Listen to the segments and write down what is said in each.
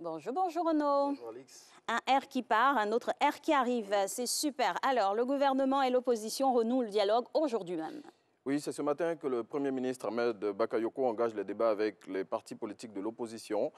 Bonjour, bonjour Renaud. Bonjour Alix. Un air qui part, un autre air qui arrive, c'est super. Alors, le gouvernement et l'opposition renouent le dialogue aujourd'hui même. Oui, c'est ce matin que le Premier ministre Ahmed Bakayoko engage les débats avec les partis politiques de l'opposition.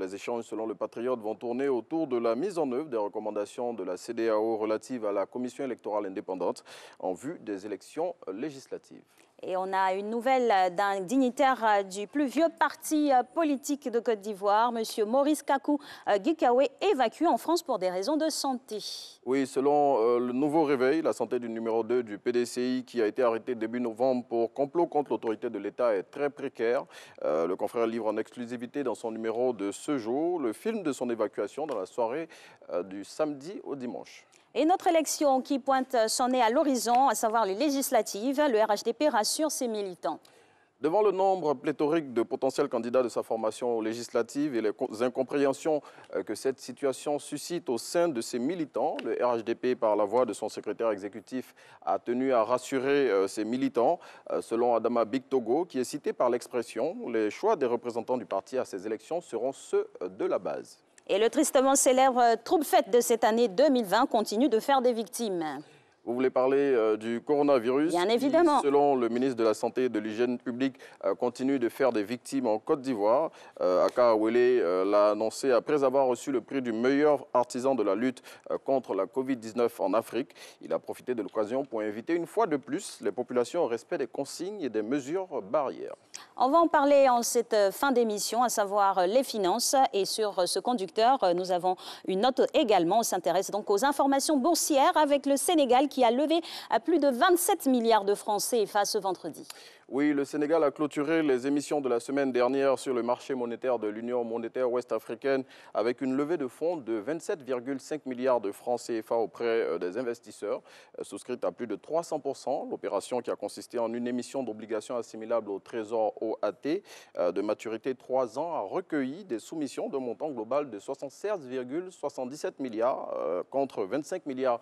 Les échanges, selon le Patriote, vont tourner autour de la mise en œuvre des recommandations de la CEDEAO relatives à la Commission électorale indépendante en vue des élections législatives. Et on a une nouvelle d'un dignitaire du plus vieux parti politique de Côte d'Ivoire, M. Maurice Kakou Gikawe, évacué en France pour des raisons de santé. Oui, selon le Nouveau Réveil, la santé du numéro 2 du PDCI qui a été arrêté début novembre pour complot contre l'autorité de l'État est très précaire. Le confrère livre en exclusivité dans son numéro de ce jour le film de son évacuation dans la soirée du samedi au dimanche. Et notre élection qui pointe son nez à l'horizon, à savoir les législatives, le RHDP rassure ses militants. Devant le nombre pléthorique de potentiels candidats de sa formation législative et les incompréhensions que cette situation suscite au sein de ses militants, le RHDP, par la voix de son secrétaire exécutif, a tenu à rassurer ses militants. Selon Adama Bictogo, qui est cité par l'expression, les choix des représentants du parti à ces élections seront ceux de la base. Et le tristement célèbre trouble-fête de cette année 2020 continue de faire des victimes. Vous voulez parler du coronavirus? Bien évidemment. Qui, selon le ministre de la Santé et de l'Hygiène publique, continue de faire des victimes en Côte d'Ivoire. Aka Awele l'a annoncé après avoir reçu le prix du meilleur artisan de la lutte contre la Covid-19 en Afrique. Il a profité de l'occasion pour inviter une fois de plus les populations au respect des consignes et des mesures barrières. On va en parler en cette fin d'émission, à savoir les finances. Et sur ce conducteur, nous avons une note également. On s'intéresse donc aux informations boursières avec le Sénégal qui a levé à plus de 27 milliards de francs CFA ce vendredi. Oui, le Sénégal a clôturé les émissions de la semaine dernière sur le marché monétaire de l'Union monétaire ouest-africaine avec une levée de fonds de 27,5 milliards de francs CFA auprès des investisseurs, souscrite à plus de 300%. L'opération qui a consisté en une émission d'obligations assimilables au Trésor OAT de maturité 3 ans a recueilli des soumissions de montant global de 76,77 milliards contre 25 milliards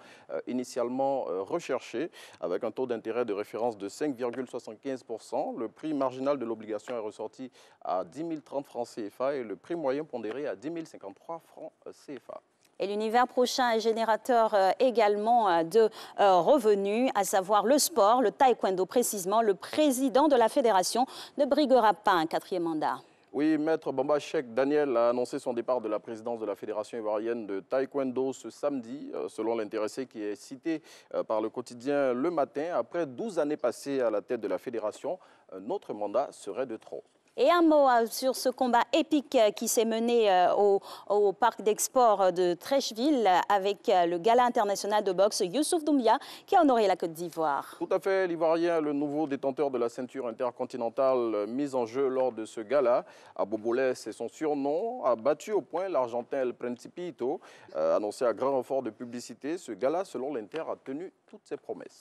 initialement recherchés, avec un taux d'intérêt de référence de 5,75%. Le prix marginal de l'obligation est ressorti à 10 030 francs CFA et le prix moyen pondéré à 10 053 francs CFA. Et l'univers prochain est générateur également de revenus, à savoir le sport, le taekwondo précisément. Le président de la fédération ne briguera pas un 4e mandat. Oui, Maître Bamba Cheikh Daniel a annoncé son départ de la présidence de la Fédération ivoirienne de taekwondo ce samedi, selon l'intéressé qui est cité par le quotidien Le Matin. Après 12 années passées à la tête de la fédération, notre mandat serait de trop. Et un mot sur ce combat épique qui s'est mené au parc d'export de Trècheville avec le gala international de boxe Youssouf Doumbia qui a honoré la Côte d'Ivoire. Tout à fait, l'Ivoirien, le nouveau détenteur de la ceinture intercontinentale mise en jeu lors de ce gala. Abobolé, c'est son surnom, a battu au point l'Argentin El Principito. Annoncé à grand renfort de publicité, ce gala, selon l'Inter, a tenu toutes ses promesses.